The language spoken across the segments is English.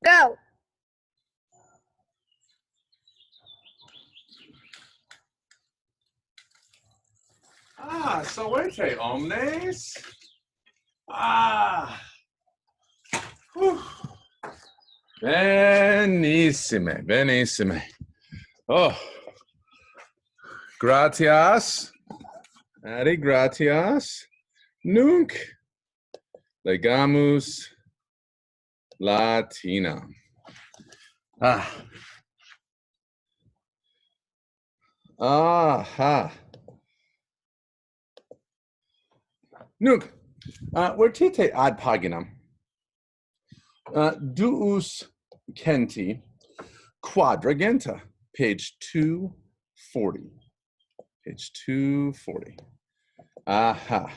Go. Sawete omnes. Whew. Benissime, benissime. Oh, gratias. Adi gratias. Nunc legamus Latina. Aha. Nunc, vertite ad paginam. Duus Kenti Quadragenta, page 240. Page 240. Aha.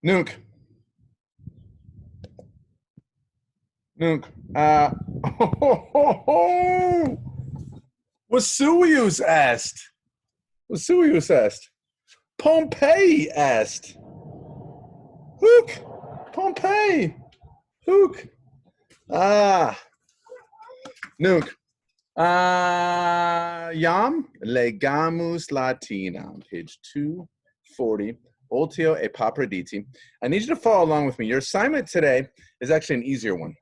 Nunc. Vesuvius est. Vesuvius est. Pompeii est. Hook. Pompeii. Hook. Nunc. Iam legamus Latinam, page 240. Ultio e Papraditi. I need you to follow along with me. Your assignment today is actually an easier one.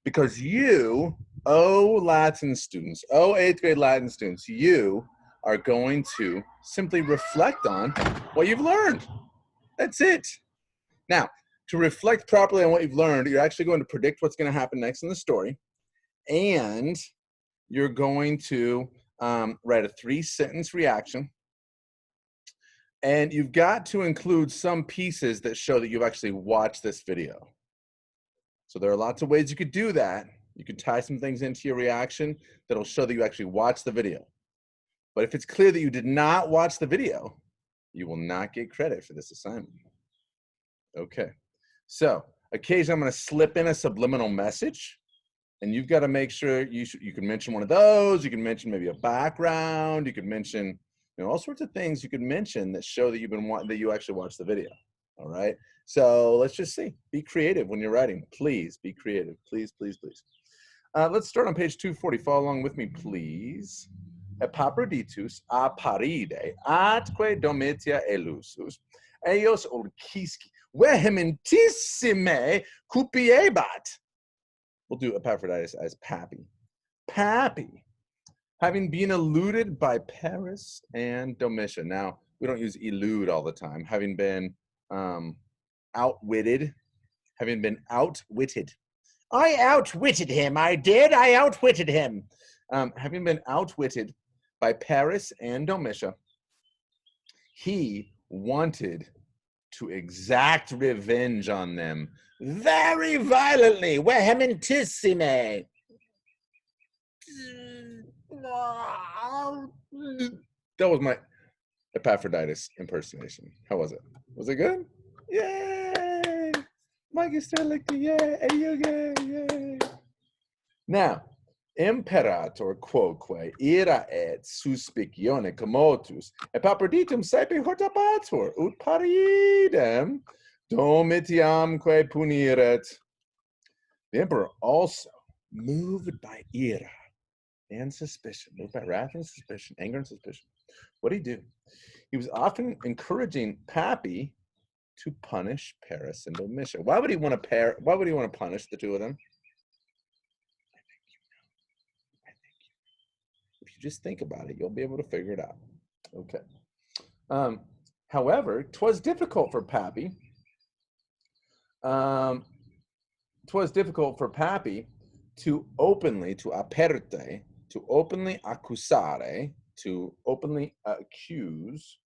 Because you, Latin students, 8th grade Latin students, you are going to simply reflect on what you've learned. That's it. Now, to reflect properly on what you've learned, you're actually going to predict what's going to happen next in the story. And you're going to write a 3-sentence reaction. And you've got to include some pieces that show that you've actually watched this video. So there are lots of ways you could do that. You could tie some things into your reaction that'll show that you actually watched the video. But if it's clear that you did not watch the video, you will not get credit for this assignment. Okay. So occasionally I'm going to slip in a subliminal message. And you've got to make sure you can mention one of those. You can mention maybe a background. You could mention, all sorts of things you could mention that show that you actually watched the video. All right. So let's just see. Be creative when you're writing. Please be creative. Please, please, please. Let's start on page 240. Follow along with me, please. Epaphroditus aparide atque domitia elusus eos ulcisci vehementissime cupiebat. We'll do Epaphroditus as Pappy. Pappy, having been eluded by Paris and Domitian. Now, we don't use elude all the time. Having been outwitted. Having been outwitted. I outwitted him. I did. I outwitted him. Having been outwitted by Paris and Domitia, he wanted to exact revenge on them very violently. Vehementissime. That was my Epaphroditus impersonation. How was it? Was it good? Yay! Mikey Sterlicky, yay! Yay! Now, imperator quoque ira et suspicione commotus Epaphroditum saepe hortabatur ut paridem Domitiamque puniret. The emperor also, moved by ira and suspicion, moved by wrath and suspicion, anger and suspicion. What did he do? He was often encouraging Pappy to punish Paris and Domitia. Why would he want to punish the two of them? I think you know. If you just think about it, you'll be able to figure it out. Okay. However, 'twas difficult for Pappy. 'Twas difficult for Pappy to openly accusare, to openly accuse.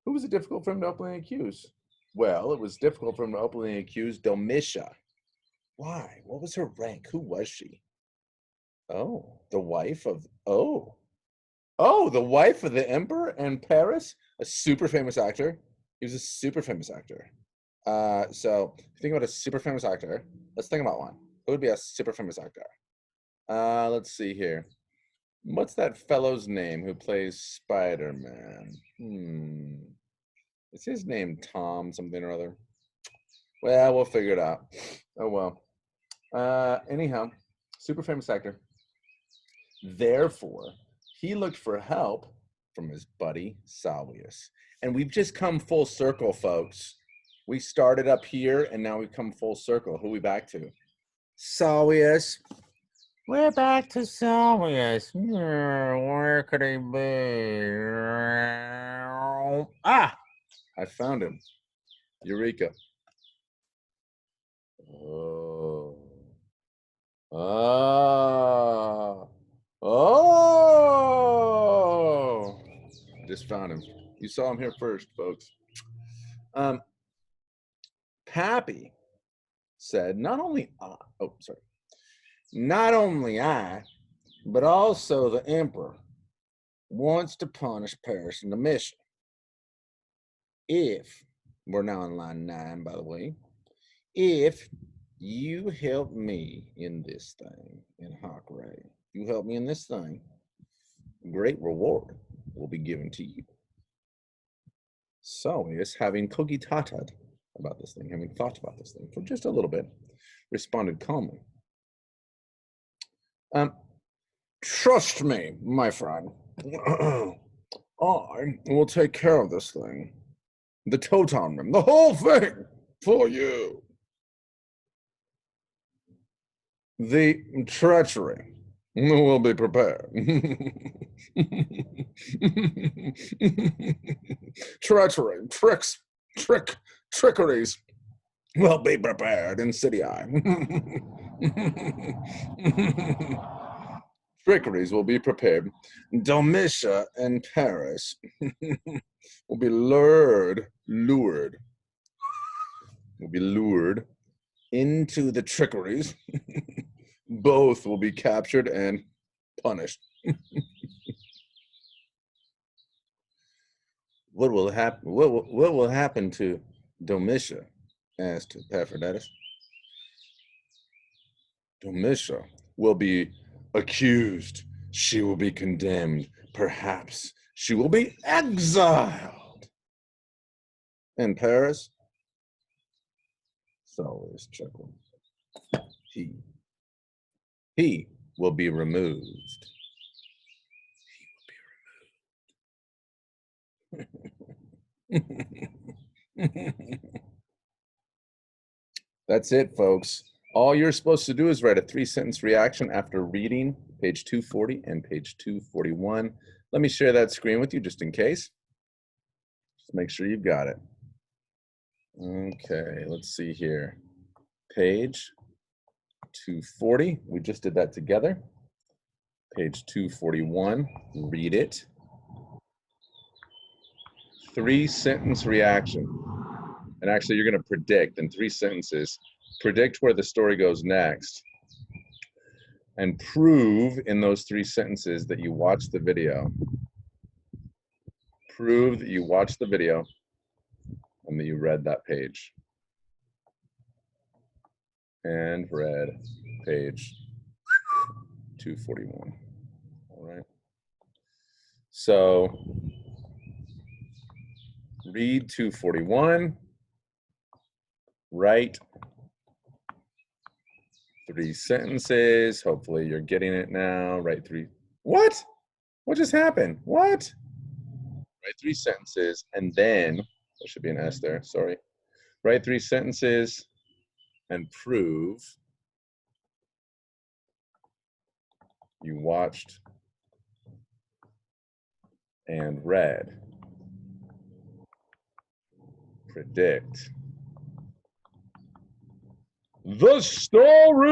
Who was it difficult for him to openly accuse? Well, it was difficult for him to openly accuse Domitia. Why? What was her rank? Who was she? Oh, the wife of, the wife of the emperor in Paris, a super famous actor. He was a super famous actor. So if you think about a super famous actor, let's think about one. Who would be a super famous actor? Let's see here. What's that fellow's name who plays Spider-Man? Is his name Tom something or other? Well, we'll figure it out. Oh, well. Anyhow, super famous actor. Therefore, he looked for help from his buddy Salvius. And we've just come full circle, folks. We started up here, and now we've come full circle. Who are we back to? Salvius. We're back to Salvius. Where could he be? Ah! I found him. Eureka. Oh. Ah. Oh. Just found him. You saw him here first, folks. Pappy said, not only I, but also the emperor wants to punish Paris and Domitian. If, we're now on line 9, by the way, if you help me in this thing, in Hoc Ray, you help me in this thing, great reward will be given to you. Salvius, having cogitated about this thing, having thought about this thing for just a little bit, responded calmly. Trust me, my friend. I will take care of this thing. The Toton Rim, the whole thing, for you. The treachery will be prepared. Treachery, trickeries will be prepared in City Eye. Trickeries will be prepared. Domitia and Paris will be lured into the trickeries. Both will be captured and punished. What will happen? What will happen to Domitia? Asked Epaphroditus. Domitia will be accused. She will be condemned. Perhaps she will be exiled. And Paris? Salvius chuckled. He will be removed. He will be removed. That's it, folks. All you're supposed to do is write a 3-sentence reaction after reading page 240 and page 241. Let me share that screen with you just in case. Just make sure you've got it. Okay, let's see here. Page 240, we just did that together. Page 241, read it. 3-sentence reaction. And actually, you're going to predict in 3 sentences. Predict where the story goes next. And prove in those 3 sentences that you watched the video. Prove that you watched the video and that you read that page. And read page 241. All right. So read 241. Write 3 sentences. Hopefully you're getting it now. Write 3. What? What just happened? What? Write 3 sentences and then, there should be an S there, sorry. Write 3 sentences and prove you watched and read. Predict the story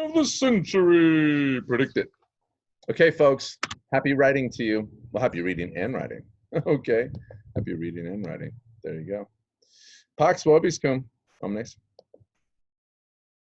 of the century. Predict it. Okay, folks. Happy writing to you. Well, happy reading and writing. Okay. Happy reading and writing. There you go. Pax vobiscum. Omnes.